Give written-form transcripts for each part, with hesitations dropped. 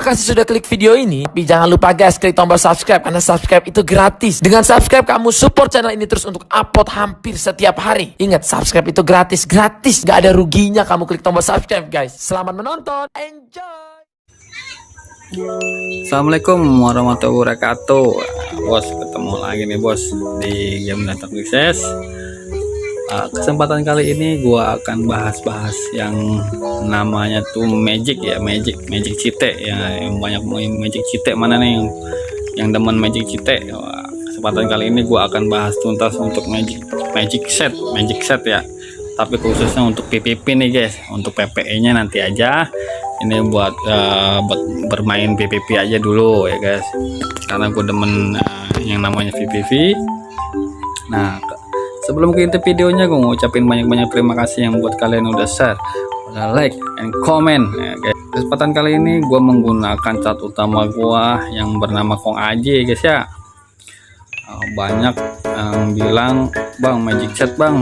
Kasih sudah klik video ini, tapi jangan lupa guys klik tombol subscribe karena subscribe itu gratis. Dengan subscribe kamu support channel ini terus untuk upload hampir setiap hari. Ingat subscribe itu gratis, gak ada ruginya kamu klik tombol subscribe guys. Selamat menonton, enjoy. Assalamualaikum warahmatullahi wabarakatuh. Bos, ketemu lagi nih bos di game Data Sukses. Kesempatan kali ini gua akan bahas-bahas yang namanya tuh magic cite ya, yang banyak magic cite mana nih yang demen magic cite. Kesempatan kali ini gua akan bahas tuntas untuk magic set ya, tapi khususnya untuk PPP nih guys. Untuk PPE nya nanti aja, ini buat bermain PPP aja dulu ya guys, karena gue demen yang namanya PPP. Nah, sebelum ke intip videonya, gue ngucapin banyak-banyak terima kasih yang buat kalian udah share, udah like, and comment ya guys. Kesempatan kali ini gue menggunakan cat utama gue yang bernama Kong Aji guys ya. Banyak yang bilang, bang magic set bang,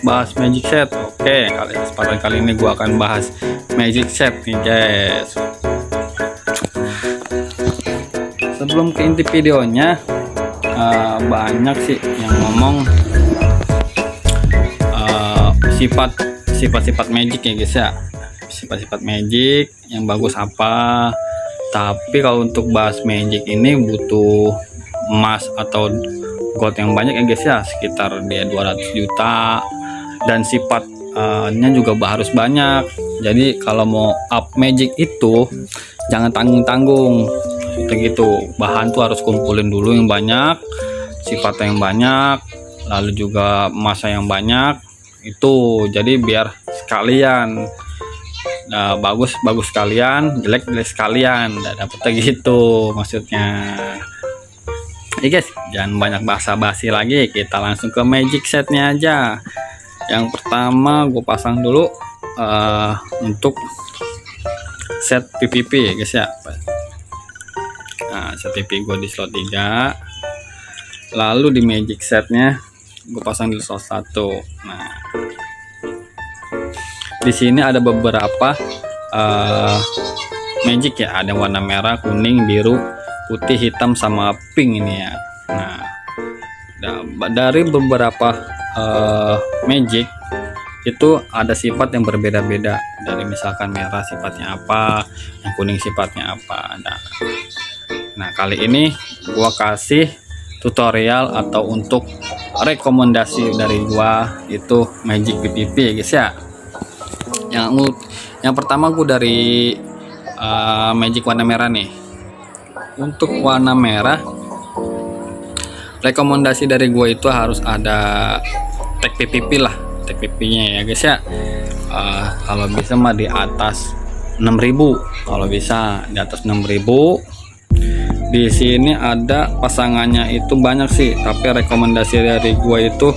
bahas magic set. Oke, kesempatan kali ini gue akan bahas magic set nih guys. Sebelum ke inti videonya, banyak sih yang ngomong sifat-sifat magic ya guys ya, sifat-sifat magic yang bagus apa. Tapi kalau untuk bahas magic ini butuh emas atau gold yang banyak ya guys ya, sekitar dia 200 juta, dan sifatnya juga harus banyak. Jadi kalau mau up magic itu jangan tanggung-tanggung gitu, bahan tuh harus kumpulin dulu yang banyak, sifatnya yang banyak, lalu juga masa yang banyak itu. Jadi biar sekalian bagus sekalian, jelek sekalian, dapetnya gitu maksudnya. Oke guys, jangan banyak basa-basi lagi, kita langsung ke magic setnya aja. Yang pertama gue pasang dulu untuk set PPP ya guys ya. Nah, set PPP gue di slot 3, lalu di magic setnya gue pasang di slot 1. Nah, di sini ada beberapa magic ya, ada warna merah, kuning, biru, putih, hitam, sama pink ini ya. Nah, dari beberapa magic itu ada sifat yang berbeda-beda. Dari misalkan merah sifatnya apa, yang kuning sifatnya apa. Nah kali ini gua kasih tutorial atau untuk rekomendasi dari gua itu magic PPP ya guys ya. Yang pertama gua dari magic warna merah nih. Untuk warna merah, rekomendasi dari gue itu harus ada tag PPP lah, tag PPP nya ya guys ya. Kalau bisa mah di atas 6.000, kalau bisa di atas 6.000. Di sini ada pasangannya itu banyak sih, tapi rekomendasi dari gue itu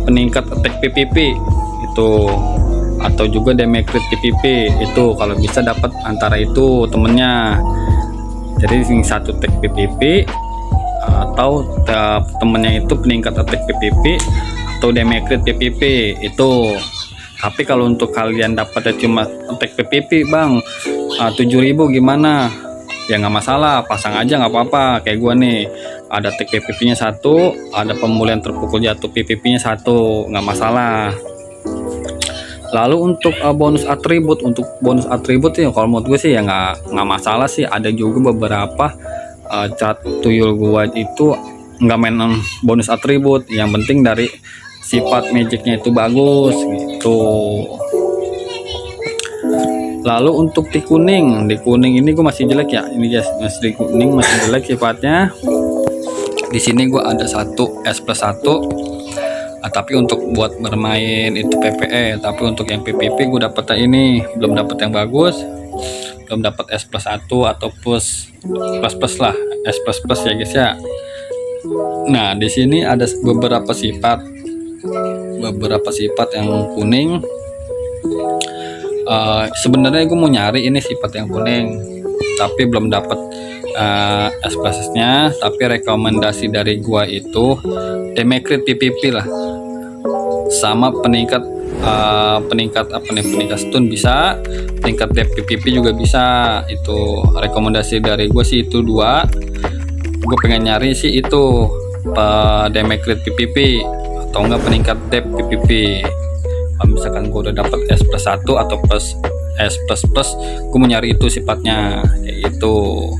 peningkat tag PPP itu, atau juga demecrit PPP itu, kalau bisa dapat antara itu temennya. Jadi ini satu tag PPP atau temennya itu peningkat tag PPP atau demecrit PPP itu. Tapi kalau untuk kalian dapatnya cuma tag PPP bang 7.000 gimana ya, nggak masalah, pasang aja nggak apa-apa. Kayak gua nih ada tag PPP nya 1, ada pemulihan terpukul jatuh PPP nya 1, nggak masalah. Lalu untuk bonus atribut, ya kalau menurut gue sih ya nggak masalah sih. Ada juga beberapa cat tuyul gua itu nggak main bonus atribut, yang penting dari sifat magicnya itu bagus gitu. Lalu untuk di kuning ini gue masih jelek ya, ini guys, masih di kuning masih jelek sifatnya. Di sini gue ada satu S+1. Tapi untuk buat bermain itu PPE, tapi untuk yang PPP gue dapetnya ini belum dapet yang bagus, belum dapat S+1 atau plus lah, S++ ya guys ya. Nah di sini ada beberapa sifat yang kuning. Sebenarnya gue mau nyari ini sifat yang kuning, tapi belum dapat S+ nya. Tapi rekomendasi dari gua itu demecrit PPP lah, sama peningkat peningkat stun bisa, peningkat depth PVP juga bisa. Itu rekomendasi dari gue sih itu dua. Gue pengen nyari sih itu damage crit PVP atau enggak peningkat depth PVP. Kalau misalkan gue udah dapat S+1 atau plus S++, gue mau nyari itu sifatnya kayak gitu.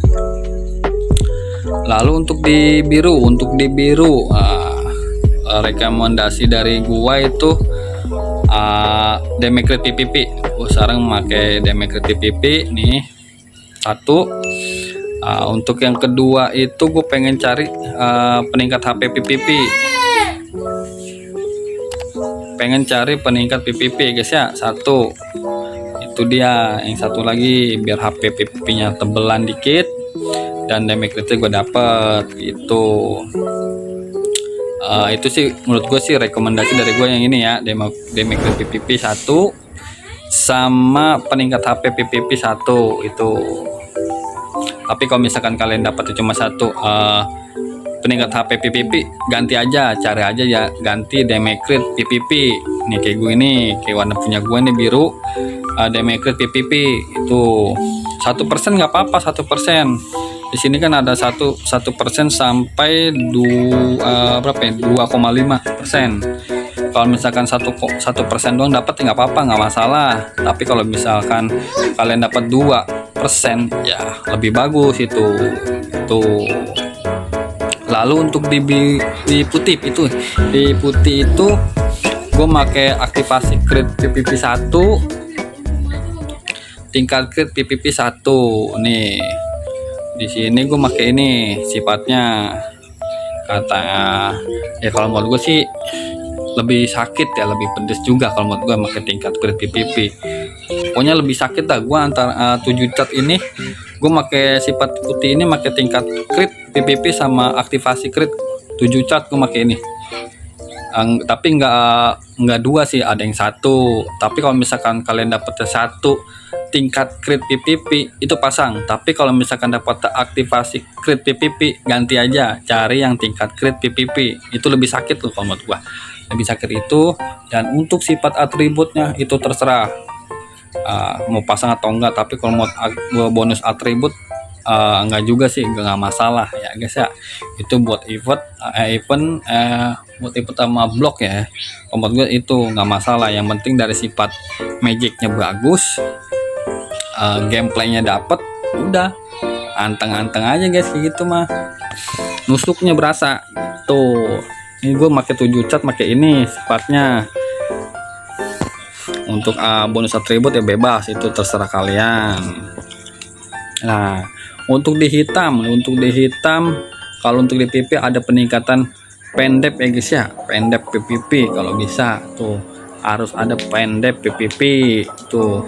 Lalu untuk di biru rekomendasi dari gua itu damage crit PVP. Gua sekarang memakai damage crit PVP nih satu. Untuk yang kedua itu gue pengen cari peningkat HP PVP. Pengen cari peningkat PVP guys ya, satu itu dia. Yang satu lagi biar HP PVP nya tebelan dikit dan damage crit gue dapet gitu. Itu sih menurut gue sih rekomendasi dari gue yang ini ya, damage crit PVP 1 sama peningkat HP PVP 1 itu. Tapi kalau misalkan kalian dapat cuma satu peningkat HP PVP, ganti aja, cari aja ya, ganti damage crit PVP. Nih kayak gue ini, kayak warna punya gue nih biru, damage crit PVP itu 1% nggak apa-apa, 1%. Di sini kan ada 1% sampai 2,5%. Kalau misalkan 1% doang dapat ya nggak apa-apa, nggak masalah. Tapi kalau misalkan kalian dapat 2%, ya lebih bagus itu. Tuh. Lalu untuk di putih itu gue pakai aktivasi crit PVP 1, tingkat crit PVP 1 nih. Di sini gue pakai ini sifatnya, kata ya kalau menurut gue sih lebih sakit ya, lebih pedes juga kalau menurut gue pakai tingkat crit PVP. Pokoknya lebih sakit dah gue antara 7 cat ini. Gue pakai sifat putih ini, pakai tingkat crit PVP sama aktivasi crit 7 cat gue pakai ini. Tapi nggak dua sih, ada yang satu. Tapi kalau misalkan kalian dapetnya satu tingkat crit PVP itu pasang. Tapi kalau misalkan dapat aktivasi crit PVP, ganti aja, cari yang tingkat crit PVP. Itu lebih sakit loh kalau menurut gua, lebih sakit itu. Dan untuk sifat atributnya itu terserah mau pasang atau enggak. Tapi kalau mau bonus atribut enggak juga sih, enggak masalah ya guys ya. Itu buat event buat event sama blok ya. Kalau menurut gue itu enggak masalah. Yang penting dari sifat magicnya bagus, gameplaynya dapet, udah anteng-anteng aja guys gitu mah. Nusuknya berasa tuh. Ini gue pakai 7 cat, pakai ini sifatnya. Untuk bonus atribut ya bebas, itu terserah kalian. Nah, untuk di hitam kalau untuk di PP ada peningkatan pendep ya guys ya, pendep PVP kalau bisa tuh harus ada pendep PVP tuh.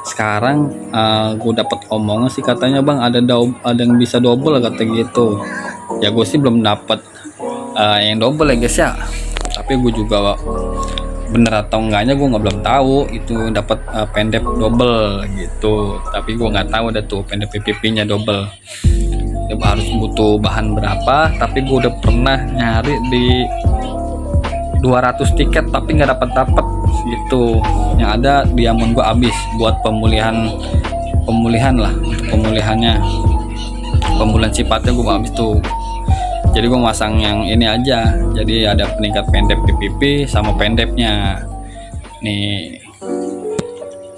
Sekarang gue dapat omongan sih katanya bang ada yang bisa double kata gitu ya. Gue sih belum dapat yang double ya guys ya, tapi gue juga bener atau enggaknya gue belum tahu itu dapat pendep double gitu. Tapi gue nggak tahu ada tuh pendep PVP nya double ya, harus butuh bahan berapa. Tapi gue udah pernah nyari di 200 tiket tapi nggak dapat gitu. Yang ada diamond gue habis buat pemulihan lah, untuk pemulihan sifatnya gue habis tuh. Jadi gue masang yang ini aja, jadi ada peningkat pendep PVP sama pendepnya nih.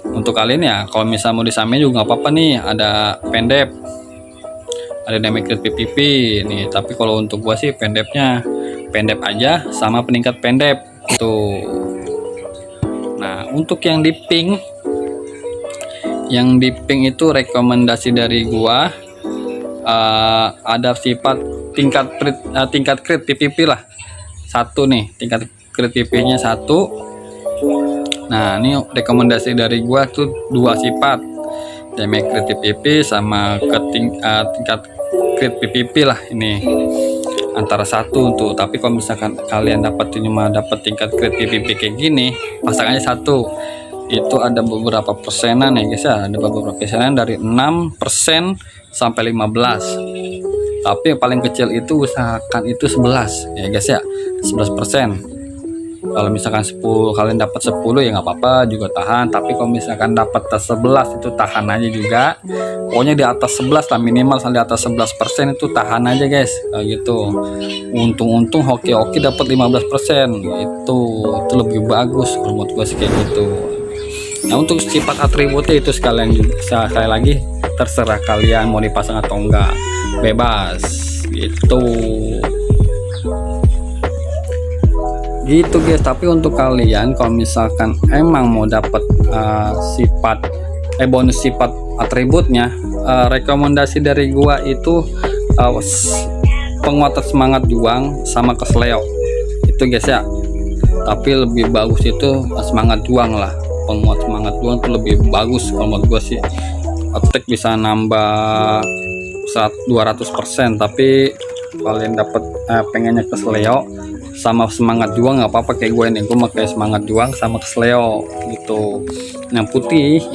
Untuk kalian ya kalau misalnya mau disamain juga nggak apa-apa nih, ada pendep, ada damage crit PVP nih. Tapi kalau untuk gua sih pendepnya pendep aja sama peningkat pendep tuh. Nah untuk yang di pink itu rekomendasi dari gua ada sifat tingkat crit PVP lah satu nih, tingkat crit PVP nya 1. Nah ini rekomendasi dari gua tuh 2 sifat, damage crit PVP sama tingkat crit PVP lah, ini antara satu tuh. Tapi kalau misalkan kalian cuma dapat tingkat crit PVP kayak gini, pasangannya 1 itu ada beberapa persenan ya guys ya, ada beberapa persenan dari 6% sampai 15%. Tapi yang paling kecil itu usahakan itu 11 ya guys ya, 11%. Kalau misalkan 10 kalian dapat 10 ya nggak apa-apa juga tahan, tapi kalau misalkan dapat 11 itu tahan aja juga. Pokoknya di atas 11 lah, minimal sampai di atas 11% itu tahan aja guys, kayak gitu. Untung-untung hoki-hoki dapat 15%, itu lebih bagus kalau menurut gue sih kayak gitu. Nah untuk sifat atributnya itu sekali lagi terserah kalian mau dipasang atau enggak, bebas gitu guys. Tapi untuk kalian kalau misalkan emang mau dapat bonus sifat atributnya, rekomendasi dari gua itu penguatan semangat juang sama kesleo itu guys ya. Tapi lebih bagus itu semangat juang lah, penguat semangat juang itu lebih bagus kalau menurut gua sih. Attack bisa nambah 200%, tapi kalian dapat pengennya kesleo sama semangat juang nggak apa-apa, kayak gue nih, gue pakai semangat juang sama kesleo gitu. Yang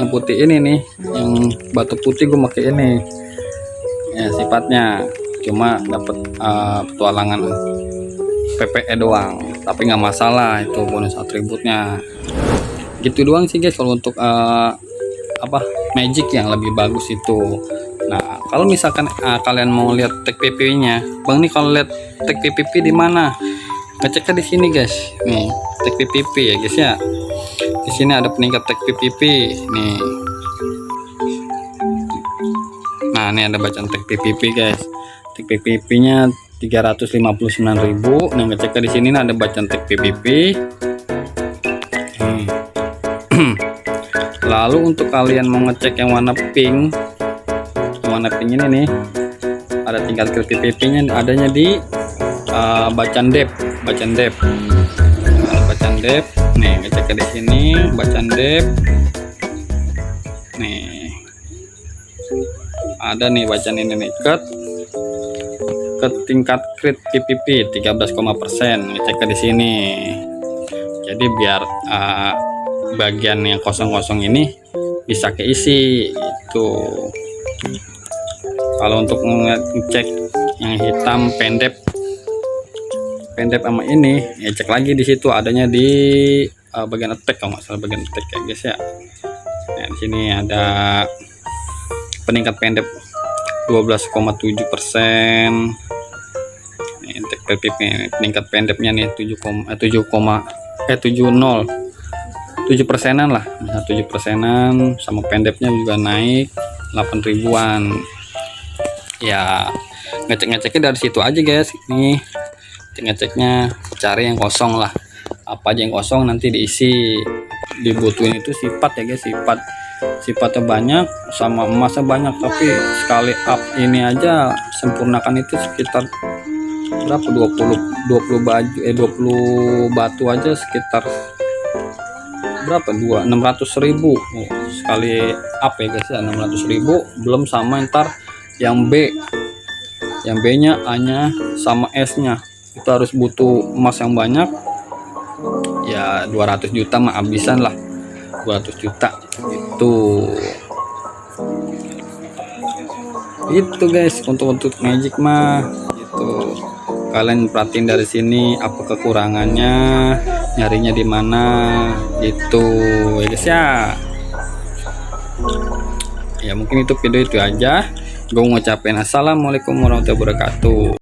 putih ini nih, yang batu putih gue pakai ini ya, sifatnya cuma dapat petualangan PPE doang, tapi nggak masalah, itu bonus atributnya gitu doang sih guys. Kalau untuk magic yang lebih bagus itu. Nah kalau misalkan kalian mau lihat tag PPP nya, bang nih kalau lihat tag PPP di mana, ngeceknya di sini guys, nih tag PPP ya guys ya. Di sini ada peningkat tag PPP nih. Nah ini ada bacaan tag PPP guys, tag PPP nya 359.000. Nah ngeceknya di sini ada bacaan tag PPP. Lalu untuk kalian mau ngecek yang warna pink ini nih, ada tingkat crit PPP nya adanya di bacaan dep. Nih ngecek di sini bacaan dep. Nih ada nih bacaan ini nih, ke tingkat crit PPP 13%, ngecek di sini. Jadi biar bagian yang kosong-kosong ini bisa keisi itu. Kalau untuk ngecek yang hitam pendep sama ini ya, cek lagi di situ adanya di bagian attack, kalau nggak salah bagian attack ya guys ya. Nah di sini ada peningkat pendep 12,7%. Ini PPP peningkat pendepnya nih 7%-an lah, 7%-an, sama pendepnya juga naik 8 ribuan ya. Ngeceknya dari situ aja guys. Nih ngeceknya cari yang kosong lah, apa aja yang kosong nanti diisi. Dibutuhin itu sifat ya guys, sifatnya banyak sama emasnya banyak, tapi sekali up ini aja sempurnakan itu sekitar berapa, 20 batu aja sekitar berapa, 600.000 sekali up ya guys ya, 600.000. Belum sama ntar yang B nya A nya sama S nya, itu harus butuh emas yang banyak ya, 200 juta mah habisan lah, 200 juta itu guys. Untuk magic mah gitu, kalian perhatiin dari sini apa kekurangannya, nyarinya di mana gitu ya guys ya. Ya mungkin itu video itu aja. Gue ngucapin assalamualaikum warahmatullahi wabarakatuh.